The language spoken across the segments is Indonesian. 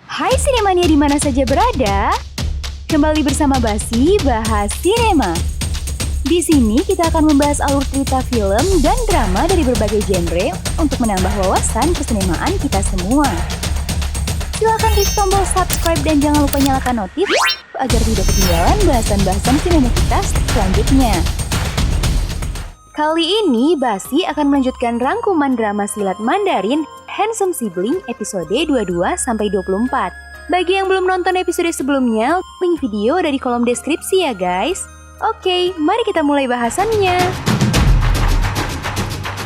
Hai Sinemania di mana saja berada. Kembali bersama Basi Bahas Sinema. Di sini kita akan membahas alur cerita film dan drama dari berbagai genre untuk menambah wawasan persinemaan kita semua. Silakan klik tombol subscribe dan jangan lupa nyalakan notif agar tidak ketinggalan bahasan-bahasan sinema kita selanjutnya. Kali ini Basi akan melanjutkan rangkuman drama silat Mandarin Handsome Sibling episode 22-24. Bagi yang belum nonton episode sebelumnya, link video ada di kolom deskripsi ya guys. Oke, mari kita mulai bahasannya.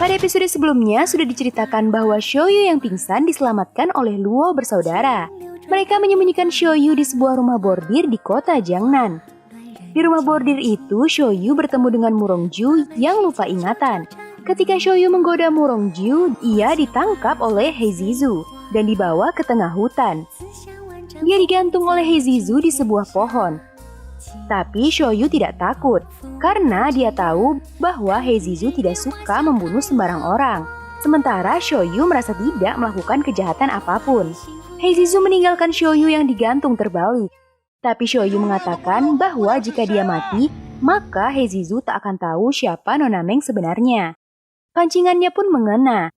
Pada episode sebelumnya sudah diceritakan bahwa Shoyu yang pingsan diselamatkan oleh Luo bersaudara. Mereka menyembunyikan Shoyu di sebuah rumah bordir di kota Jiangnan. Di rumah bordir itu, Shoyu bertemu dengan Murongju yang lupa ingatan. Ketika Shoyu menggoda Murongju, ia ditangkap oleh Heizizu dan dibawa ke tengah hutan. Dia digantung oleh Heizizu di sebuah pohon. Tapi Shoyu tidak takut, karena dia tahu bahwa Heizizu tidak suka membunuh sembarang orang. Sementara Shoyu merasa tidak melakukan kejahatan apapun. Heizizu meninggalkan Shoyu yang digantung terbalik. Tapi Shoyu mengatakan bahwa jika dia mati, maka Heizizu tak akan tahu siapa Nona Meng sebenarnya. Pancingannya pun mengena.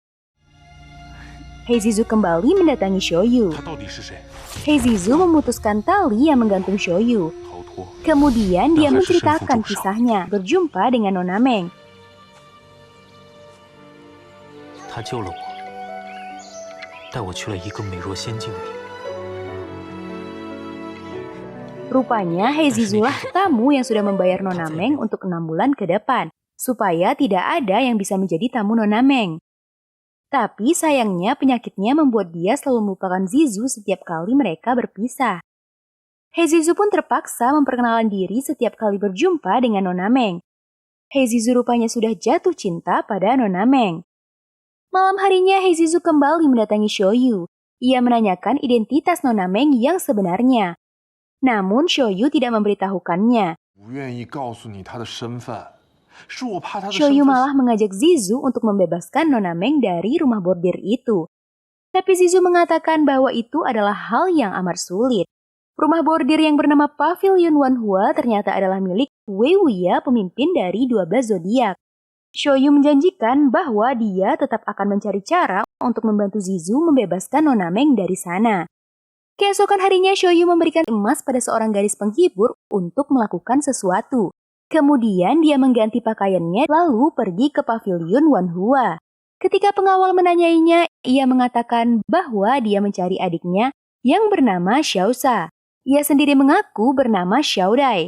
Heizizu kembali mendatangi Shoyu. Heizizu memutuskan tali yang menggantung Shoyu. Kemudian dia menceritakan kisahnya berjumpa dengan Nona Meng. Rupanya Heizizu lah tamu yang sudah membayar Nona Meng untuk 6 bulan ke depan, supaya tidak ada yang bisa menjadi tamu Nona Meng. Tapi sayangnya penyakitnya membuat dia selalu melupakan Zizu setiap kali mereka berpisah. Heizizu pun terpaksa memperkenalkan diri setiap kali berjumpa dengan Nona Meng. Heizizu rupanya sudah jatuh cinta pada Nona Meng. Malam harinya Heizizu kembali mendatangi Shoyu. Ia menanyakan identitas Nona Meng yang sebenarnya. Namun Shoyu tidak memberitahukannya. Shoyu malah mengajak Zizu untuk membebaskan Nona Meng dari rumah bordir itu. Tapi Zizu mengatakan bahwa itu adalah hal yang amat sulit. Rumah bordir yang bernama Pavilion Wanhua ternyata adalah milik Wei Wuya, pemimpin dari 12 zodiak. Shoyu menjanjikan bahwa dia tetap akan mencari cara untuk membantu Zizu membebaskan Nona Meng dari sana. Keesokan harinya Shoyu memberikan emas pada seorang gadis penghibur untuk melakukan sesuatu. Kemudian dia mengganti pakaiannya lalu pergi ke Pavilion Wanhua. Ketika pengawal menanyainya, ia mengatakan bahwa dia mencari adiknya yang bernama Xiaosa. Ia sendiri mengaku bernama Xiaodai.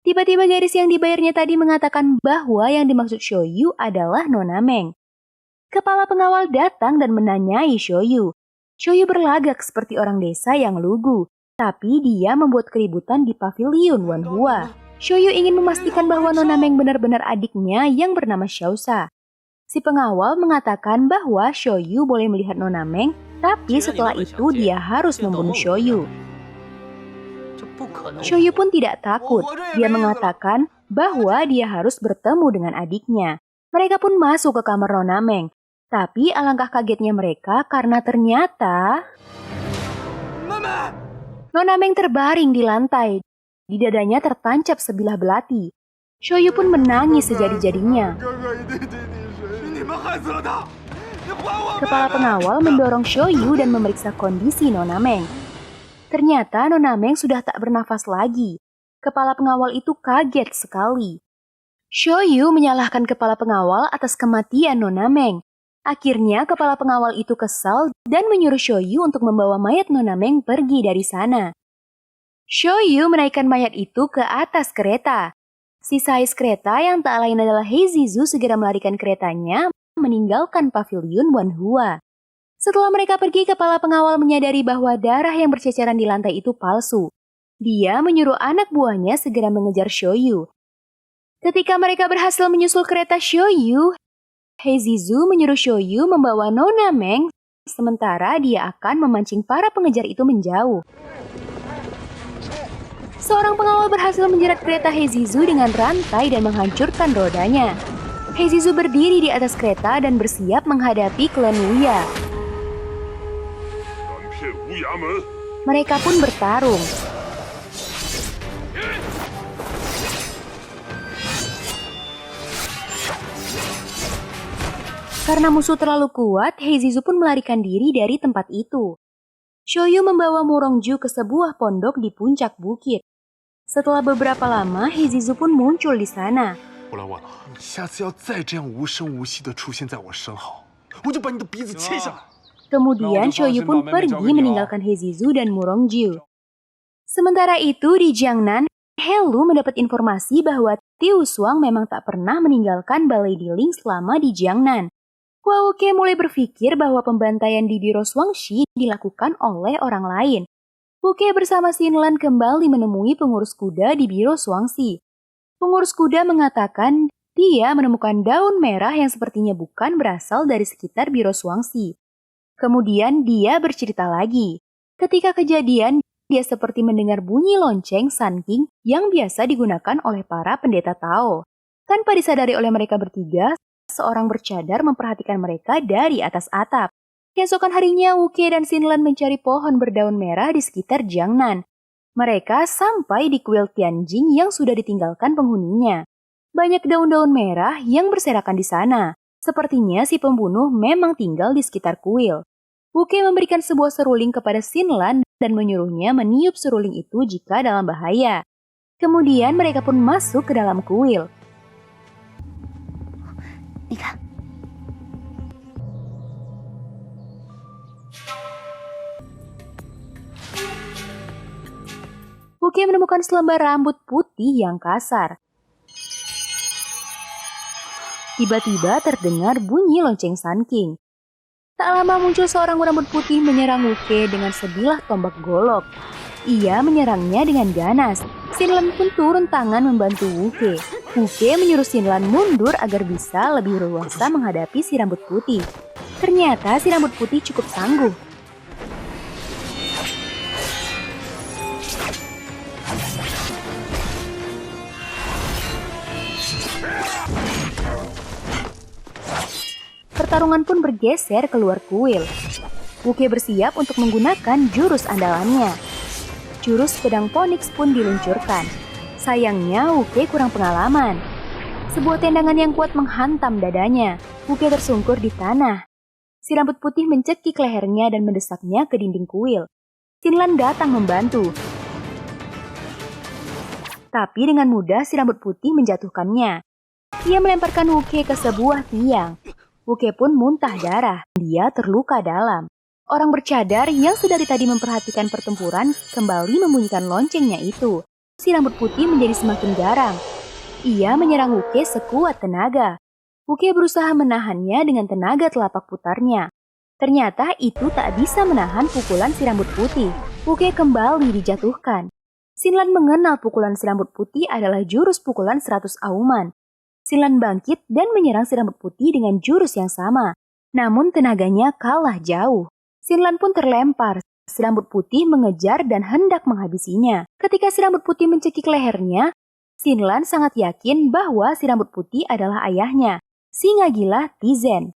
Tiba-tiba gadis yang dibayarnya tadi mengatakan bahwa yang dimaksud Shoyu adalah Nona Meng. Kepala pengawal datang dan menanyai Shoyu. Shoyu berlagak seperti orang desa yang lugu, tapi dia membuat keributan di Pavilion Wanhua. Shoyu ingin memastikan bahwa Nona Meng benar-benar adiknya yang bernama Xiaosa. Si pengawal mengatakan bahwa Shoyu boleh melihat Nona Meng, tapi setelah itu dia harus membunuh Shoyu. Shoyu pun tidak takut. Dia mengatakan bahwa dia harus bertemu dengan adiknya. Mereka pun masuk ke kamar Nona Meng. Tapi alangkah kagetnya mereka karena ternyata Nona Meng terbaring di lantai. Di dadanya tertancap sebilah belati. Shoyu pun menangis sejadi-jadinya. Kepala pengawal mendorong Shoyu dan memeriksa kondisi Nona Meng. Ternyata Nona Meng sudah tak bernafas lagi. Kepala pengawal itu kaget sekali. Shoyu menyalahkan kepala pengawal atas kematian Nona Meng. Akhirnya kepala pengawal itu kesal dan menyuruh Shoyu untuk membawa mayat Nona Meng pergi dari sana. Shoyu menaikkan mayat itu ke atas kereta. Si sais kereta yang tak lain adalah Heizizu segera melarikan keretanya meninggalkan Pavilion Wanhua. Setelah mereka pergi, kepala pengawal menyadari bahwa darah yang berceceran di lantai itu palsu. Dia menyuruh anak buahnya segera mengejar Shoyu. Ketika mereka berhasil menyusul kereta Shoyu, Heizizu menyuruh Shoyu membawa Nona Meng, sementara dia akan memancing para pengejar itu menjauh. Seorang pengawal berhasil menjerat kereta Heizizu dengan rantai dan menghancurkan rodanya. Heizizu berdiri di atas kereta dan bersiap menghadapi klan Wuya. Mereka pun bertarung. Karena musuh terlalu kuat, Heizizu pun melarikan diri dari tempat itu. Shoyu membawa Murongju ke sebuah pondok di puncak bukit. Setelah beberapa lama, Heizizu pun muncul di sana. Kemudian Shoyu pun pergi meninggalkan Heizizu dan Murongju. Sementara itu di Jiangnan, Helu mendapat informasi bahwa Tiu Suang memang tak pernah meninggalkan balai Diling selama di Jiangnan. Wauke mulai berpikir bahwa pembantaian di biro Shuangxi dilakukan oleh orang lain. Wuke bersama Xinlan kembali menemui pengurus kuda di biro Shuangxi. Pengurus kuda mengatakan dia menemukan daun merah yang sepertinya bukan berasal dari sekitar biro Shuangxi. Kemudian dia bercerita lagi. Ketika kejadian, dia seperti mendengar bunyi lonceng Sun King yang biasa digunakan oleh para pendeta Tao. Tanpa disadari oleh mereka bertiga, seorang bercadar memperhatikan mereka dari atas atap. Keesokan harinya, Wuke dan Xinlan mencari pohon berdaun merah di sekitar Jiangnan. Mereka sampai di kuil Tianjing yang sudah ditinggalkan penghuninya. Banyak daun-daun merah yang berserakan di sana. Sepertinya si pembunuh memang tinggal di sekitar kuil. Wuke memberikan sebuah seruling kepada Xinlan dan menyuruhnya meniup seruling itu jika dalam bahaya. Kemudian mereka pun masuk ke dalam kuil. Wuke menemukan selembar rambut putih yang kasar. Tiba-tiba terdengar bunyi lonceng Sun King. Tak lama muncul seorang berambut putih menyerang Wuke dengan sebilah tombak golok. Ia menyerangnya dengan ganas. Xinlan pun turun tangan membantu Wuke. Wuke menyuruh Xinlan mundur agar bisa lebih leluasa menghadapi si rambut putih. Ternyata si rambut putih cukup tangguh. Pertarungan pun bergeser keluar kuil. Wuke bersiap untuk menggunakan jurus andalannya. Jurus pedang Phoenix pun diluncurkan. Sayangnya Wuke kurang pengalaman. Sebuah tendangan yang kuat menghantam dadanya. Wuke tersungkur di tanah. Si rambut putih mencekik lehernya dan mendesaknya ke dinding kuil. Xinlan datang membantu. Tapi dengan mudah si rambut putih menjatuhkannya. Ia melemparkan Wuke ke sebuah tiang. Wuke pun muntah darah. Dia terluka dalam. Orang bercadar yang sedari tadi memperhatikan pertempuran kembali membunyikan loncengnya itu. Si rambut putih menjadi semakin garang. Ia menyerang Wuke sekuat tenaga. Wuke berusaha menahannya dengan tenaga telapak putarnya. Ternyata itu tak bisa menahan pukulan si rambut putih. Wuke kembali dijatuhkan. Xinlan mengenal pukulan si rambut putih adalah jurus pukulan 100 auman. Xinlan bangkit dan menyerang si rambut putih dengan jurus yang sama. Namun tenaganya kalah jauh. Xinlan pun terlempar. Si rambut putih mengejar dan hendak menghabisinya. Ketika si rambut putih mencekik lehernya, Xinlan sangat yakin bahwa si rambut putih adalah ayahnya, singa gila Tizen.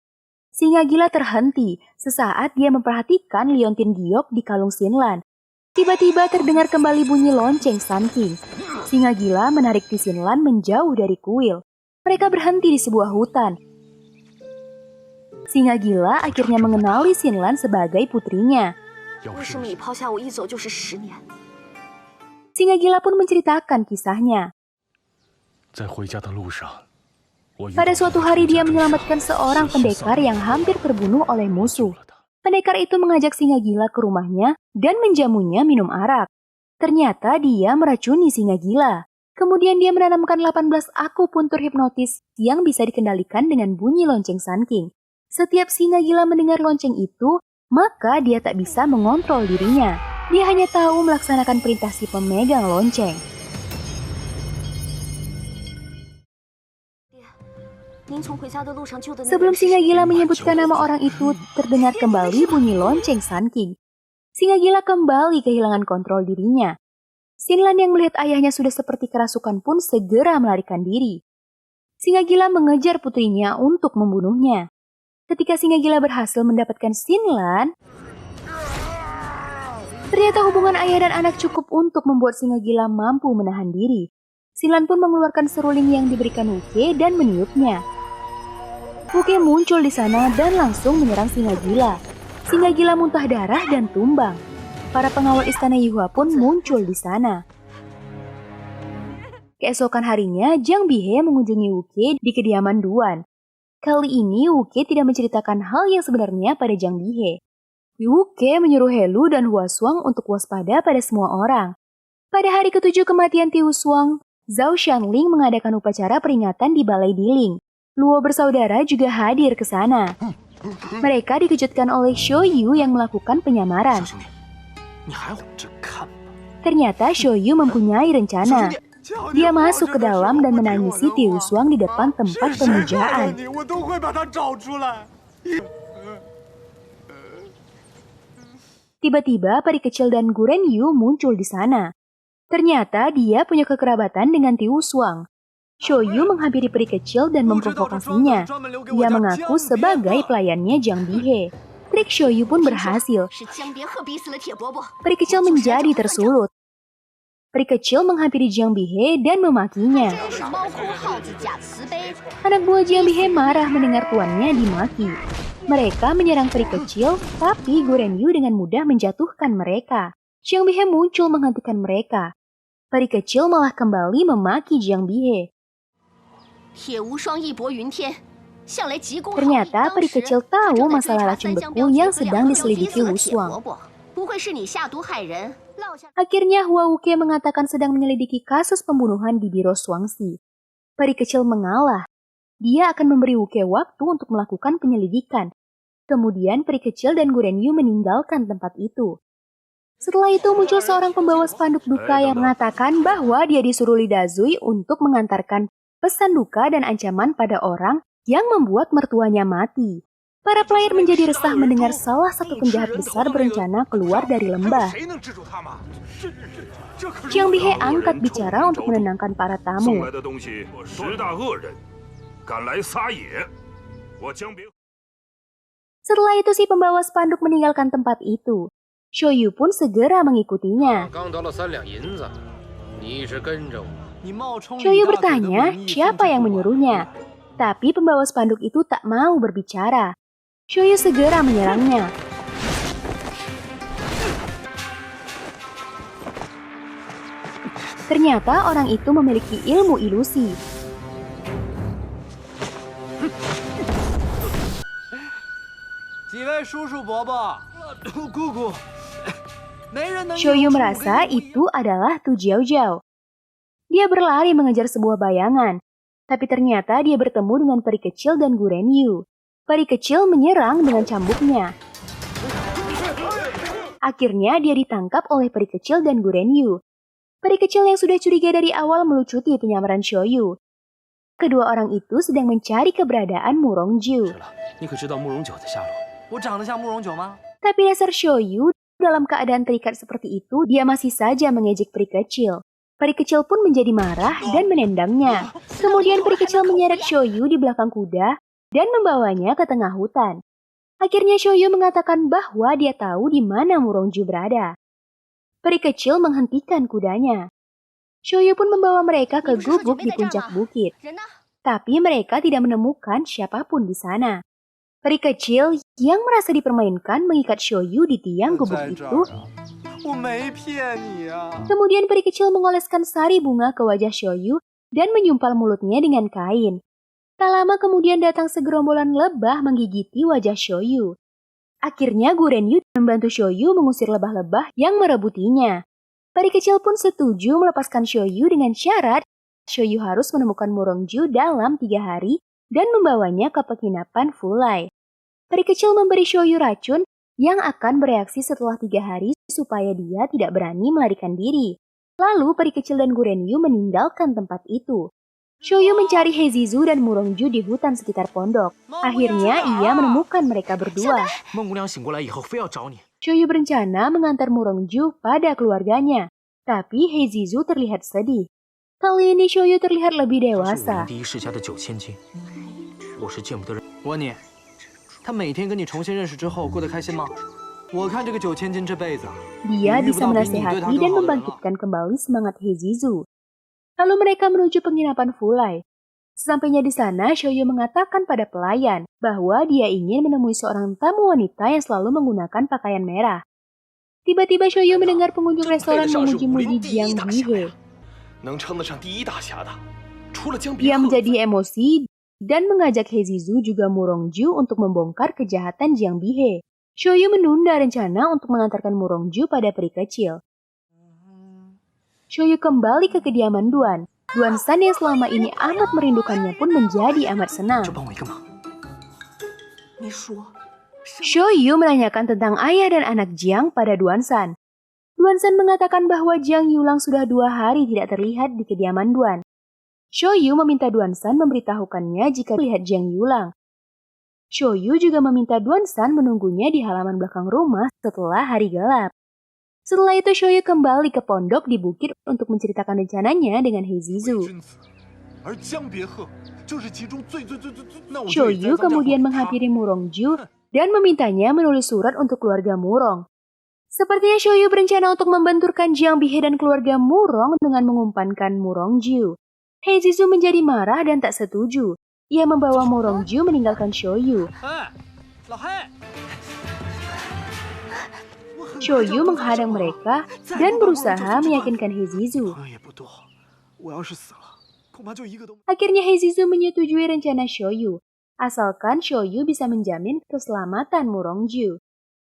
Singa gila terhenti sesaat dia memperhatikan liontin giok di kalung Xinlan. Tiba-tiba terdengar kembali bunyi lonceng Sun King. Singa gila menarik Xinlan menjauh dari kuil. Mereka berhenti di sebuah hutan. Singa gila akhirnya mengenali Xinlan sebagai putrinya. Singa gila pun menceritakan kisahnya. Pada suatu hari dia menyelamatkan seorang pendekar yang hampir terbunuh oleh musuh. Pendekar itu mengajak singa gila ke rumahnya dan menjamunya minum arak. Ternyata dia meracuni singa gila. Kemudian dia menanamkan 18 akupuntur hipnotis yang bisa dikendalikan dengan bunyi lonceng Sun King. Setiap singa gila mendengar lonceng itu, maka dia tak bisa mengontrol dirinya. Dia hanya tahu melaksanakan perintah si pemegang lonceng. Sebelum singa gila menyebutkan nama orang itu, terdengar kembali bunyi lonceng Sun King. Singa gila kembali kehilangan kontrol dirinya. Xinlan yang melihat ayahnya sudah seperti kerasukan pun segera melarikan diri. Singa gila mengejar putrinya untuk membunuhnya. Ketika singa gila berhasil mendapatkan Xinlan, ternyata hubungan ayah dan anak cukup untuk membuat singa gila mampu menahan diri. Xinlan pun mengeluarkan seruling yang diberikan Wuke dan meniupnya. Wuke muncul di sana dan langsung menyerang singa gila. Singa gila muntah darah dan tumbang. Para pengawal istana Yuhua pun muncul di sana. Keesokan harinya, Jiang Bihe mengunjungi Wuke di kediaman Duan. Kali ini Wuke tidak menceritakan hal yang sebenarnya pada Jiang Bihe. Wuke menyuruh Helu dan Hua Suang untuk waspada pada semua orang. Pada hari ke-7 kematian Tiu Suang, Zhao Shanling mengadakan upacara peringatan di Balai Diling. Luo bersaudara juga hadir ke sana. Mereka dikejutkan oleh Shoyu yang melakukan penyamaran. Ternyata Shoyu mempunyai rencana. Dia masuk ke dalam dan menangisi Tiu Suang di depan tempat pemujaan. Tiba-tiba peri kecil dan Guren Yu muncul di sana. Ternyata dia punya kekerabatan dengan Tiu Suang. Shoyu menghampiri peri kecil dan memprovokasinya. Dia mengaku sebagai pelayannya Jiang Bihe. Trik Shoyu pun berhasil. Peri kecil menjadi tersulut. Peri kecil menghampiri Jiang Bihe dan memakinya. Anak buah Jiang Bihe marah mendengar tuannya dimaki. Mereka menyerang peri kecil, tapi Guren Yu dengan mudah menjatuhkan mereka. Jiang Bihe muncul menghentikan mereka. Peri kecil malah kembali memaki Jiang Bihe. Ternyata peri kecil tahu masalah racun beku yang sedang diselidiki Wu Suang. Akhirnya Hua Wuke mengatakan sedang menyelidiki kasus pembunuhan di Biro Shuangxi. Peri kecil mengalah. Dia akan memberi Wuke waktu untuk melakukan penyelidikan. Kemudian peri kecil dan Guren Yu meninggalkan tempat itu. Setelah itu muncul seorang pembawa spanduk duka yang mengatakan bahwa dia disuruh Lidazui untuk mengantarkan pesan duka dan ancaman pada orang yang membuat mertuanya mati. Para player menjadi resah mendengar salah satu penjahat besar berencana keluar dari lembah. Jiang Bihe angkat bicara untuk menenangkan para tamu. Setelah itu si pembawa spanduk meninggalkan tempat itu. Shoyu pun segera mengikutinya. Shoyu bertanya siapa yang menyuruhnya. Tapi pembawa spanduk itu tak mau berbicara. Shoyu segera menyerangnya. Ternyata orang itu memiliki ilmu ilusi. Shoyu merasa itu adalah Tu Jiao Jiao. Dia berlari mengejar sebuah bayangan. Tapi ternyata dia bertemu dengan peri kecil dan Guren Yu. Peri kecil menyerang dengan cambuknya. Akhirnya dia ditangkap oleh peri kecil dan Guren Yu. Peri kecil yang sudah curiga dari awal melucuti penyamaran Shoyu. Kedua orang itu sedang mencari keberadaan Murongju. Tapi dasar Shoyu, dalam keadaan terikat seperti itu, dia masih saja mengejek peri kecil. Peri kecil pun menjadi marah dan menendangnya. Kemudian peri kecil menyeret Shoyu di belakang kuda dan membawanya ke tengah hutan. Akhirnya Shoyu mengatakan bahwa dia tahu di mana Murongju berada. Peri kecil menghentikan kudanya. Shoyu pun membawa mereka ke gubuk di puncak bukit. Tapi mereka tidak menemukan siapapun di sana. Peri kecil yang merasa dipermainkan mengikat Shoyu di tiang gubuk itu. Kemudian peri kecil mengoleskan sari bunga ke wajah Shoyu dan menyumpal mulutnya dengan kain. Tak lama kemudian datang segerombolan lebah menggigiti wajah Shoyu. Akhirnya Guren Yu membantu Shoyu mengusir lebah-lebah yang merebutinya. Peri kecil pun setuju melepaskan Shoyu dengan syarat Shoyu harus menemukan Murongju dalam 3 hari dan membawanya ke penginapan Fulai. Peri kecil memberi Shoyu racun yang akan bereaksi setelah 3 hari supaya dia tidak berani melarikan diri. Lalu peri kecil dan Guren Yu meninggalkan tempat itu. Shoyu mencari Hezizu dan Murongju di hutan sekitar pondok. Akhirnya ia menemukan mereka berdua. Shoyu berencana mengantar Murongju pada keluarganya. Tapi Hezizu terlihat sedih. Kali ini Xiaoyu terlihat lebih 他是武 dewasa. 林第一世家的9000金，我是见不得人。我问你，他每天跟你重新认识之后过得开心吗？我看这个9000金这辈子， Dia 遇不 bisa 到比你对 menasehati 他 dan 更好的人了。 membangkitkan kembali semangat Heijizu. Lalu mereka menuju penginapan Fulai. Sesampainya di sana, Xiaoyu mengatakan pada pelayan bahwa dia ingin menemui seorang tamu wanita yang selalu menggunakan pakaian merah. Tiba-titiba Xiaoyu mendengar pengunjung 这配 restoran 得上是武 memuji-muji 林第一 Jiang 大侠 Bihe. 呀，能称得上第一大侠的，除了江别 Dia 鹤， menjadi emosi dan mengajak Heijizu juga Murongju untuk membongkar kejahatan Jiang Bihe. Xiaoyu menunda rencana untuk mengantarkan Murongju pada peri kecil. Xiaoyu kembali ke kediaman Duan. Duan San yang selama ini amat merindukannya pun menjadi amat senang. 这帮我一个忙。你说， Xiaoyu menanyakan tentang ayah dan anak Jiang pada Duan San. Duan San mengatakan bahwa Jiang Yulang sudah 2 hari tidak terlihat di kediaman Duan. Xiaoyu meminta Duan San memberitahukannya jika melihat Jiang Yulang. Xiaoyu juga meminta Duan San menunggunya di halaman belakang rumah setelah hari gelap. Setelah itu Xiaoyu kembali ke pondok di bukit untuk menceritakan rencananya dengan Heijizu. Xiaoyu kemudian menghampiri Murongju dan memintanya menulis surat untuk keluarga Murong. Sepertinya Xiaoyu berencana untuk membenturkan Jiang Bihe dan keluarga Murong dengan mengumpankan Murongju. Heijizu menjadi marah dan tak setuju. Ia membawa Murongju meninggalkan Xiaoyu. Xiaoyu menghadang mereka dan berusaha meyakinkan Heijizu. Akhirnya Heijizu menyetujui rencana Xiaoyu, asalkan Xiaoyu bisa menjamin keselamatan Murongju.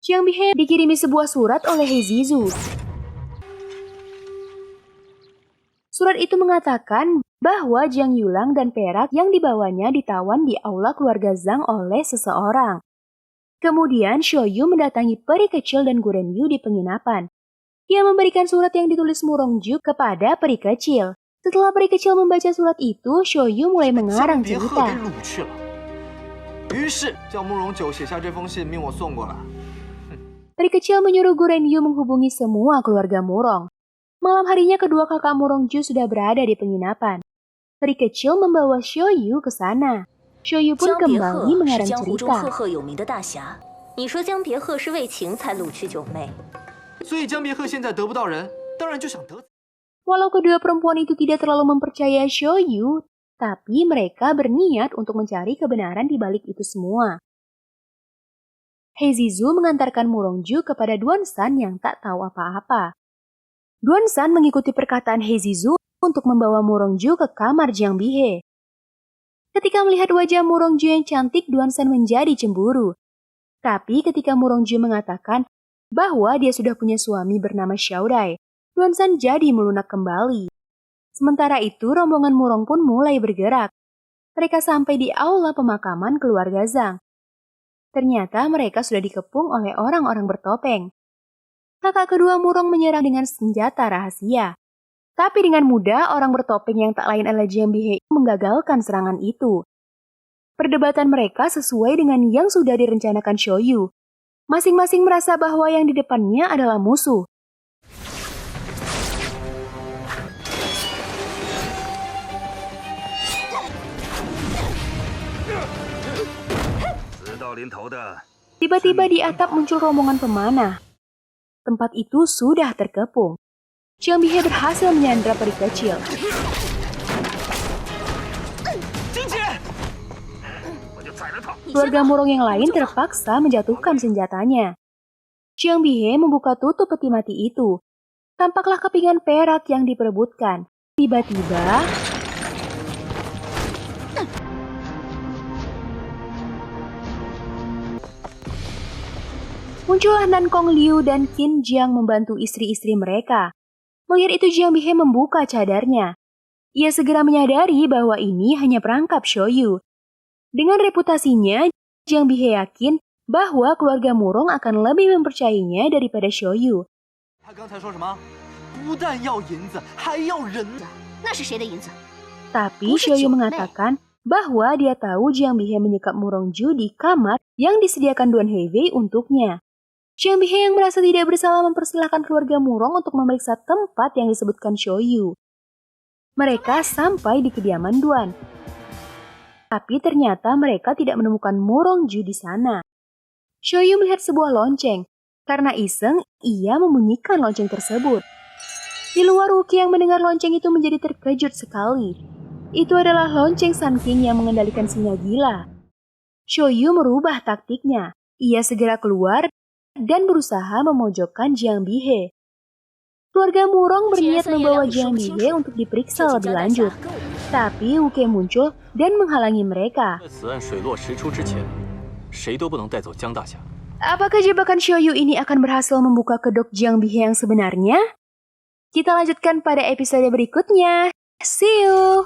Jiang Bihe dikirimi sebuah surat oleh Heijizu. Surat itu mengatakan bahwa Jiang Yulang dan perak yang dibawanya ditawan di aula keluarga Zhang oleh seseorang. Kemudian Xiaoyu mendatangi peri kecil dan Gurenyu di penginapan. Ia memberikan surat yang ditulis Murongju kepada peri kecil. Setelah peri kecil membaca surat itu, Xiaoyu mulai mengarang 别鹤 cerita. 给掳去了，于是叫慕容九写下这封信，命我送过来。 Peri kecil menyuruh Gurenyu menghubungi semua keluarga Murong. Malam harinya kedua kakak Murongju sudah berada di penginapan. Peri kecil membawa Xiaoyu ke sana. Xiaoyu pun 江别 kembali 鹤是 mengarang 江湖中 cerita. 赫赫有名的大侠。你说江别鹤是为情才掳去九妹， 所以江别鹤现在得不到人，当然就想得。 Walau kedua perempuan itu tidak terlalu mempercayai Xiaoyu, tapi mereka berniat untuk mencari kebenaran di balik itu semua. Heijizu mengantarkan Murongju kepada Duan San yang tak tahu apa-apa. Duan San mengikuti perkataan Heijizu untuk membawa Murongju ke kamar Jiang Bihe. Ketika melihat wajah Murongju yang cantik, Duan San menjadi cemburu. Tapi ketika Murongju mengatakan bahwa dia sudah punya suami bernama Xiaodai, Duan San jadi melunak kembali. Sementara itu, rombongan Murong pun mulai bergerak. Mereka sampai di aula pemakaman keluarga Zhang. Ternyata mereka sudah dikepung oleh orang-orang bertopeng. Kakak kedua Murong menyerang dengan senjata rahasia. Tapi dengan mudah, orang bertopeng yang tak lain adalah Jiang Bihe menggagalkan serangan itu. Perdebatan mereka sesuai dengan yang sudah direncanakan Xiaoyu. Masing-masing merasa bahwa yang di depannya adalah musuh. Tiba-tiba di atap muncul rombongan pemanah. Tempat itu sudah terkepung. Jiang Bihe berhasil menyandra peri kecil. Keluarga Murong yang lain terpaksa menjatuhkan senjatanya. Jiang Bihe membuka tutup peti mati itu. Tampaklah kepingan perak yang diperebutkan. Tiba-tiba, muncullah Nan Kong Liu dan Qin Jiang membantu istri-istri mereka. Melihat itu Jiang Bihe membuka cadarnya. Ia segera menyadari bahwa ini hanya perangkap Xiaoyu. Dengan reputasinya, Jiang Bihe yakin bahwa keluarga Murong akan lebih mempercayainya daripada Xiaoyu. 他刚才说什么？不但要银子，还要人。那是谁的银子？ Tapi Xiaoyu mengatakan bahwa dia tahu Jiang Bihe menyekap Murongju di kamar yang disediakan Duan Heiwei untuknya. Jiang Bihe yang merasa tidak bersalah mempersilahkan keluarga Murong untuk memeriksa tempat yang disebutkan Xiaoyu. Mereka sampai di kediaman Duan. Tapi ternyata mereka tidak menemukan Morongju di sana. Xiaoyu melihat sebuah lonceng. Karena iseng, ia membunyikan lonceng tersebut. Di luar, Wuki yang mendengar lonceng itu menjadi terkejut sekali. Itu adalah lonceng Sun King yang mengendalikan singa gila. Xiaoyu merubah taktiknya. Ia segera keluar dan berusaha memojokkan Jiang Bihe. Keluarga Murong berniat membawa Jiang Bihe untuk diperiksa lebih lanjut. Tapi Wuke muncul dan menghalangi mereka. Apakah jebakan Xiaoyu ini akan berhasil membuka kedok Jiang Bihe yang sebenarnya? Kita lanjutkan pada episode berikutnya. See you!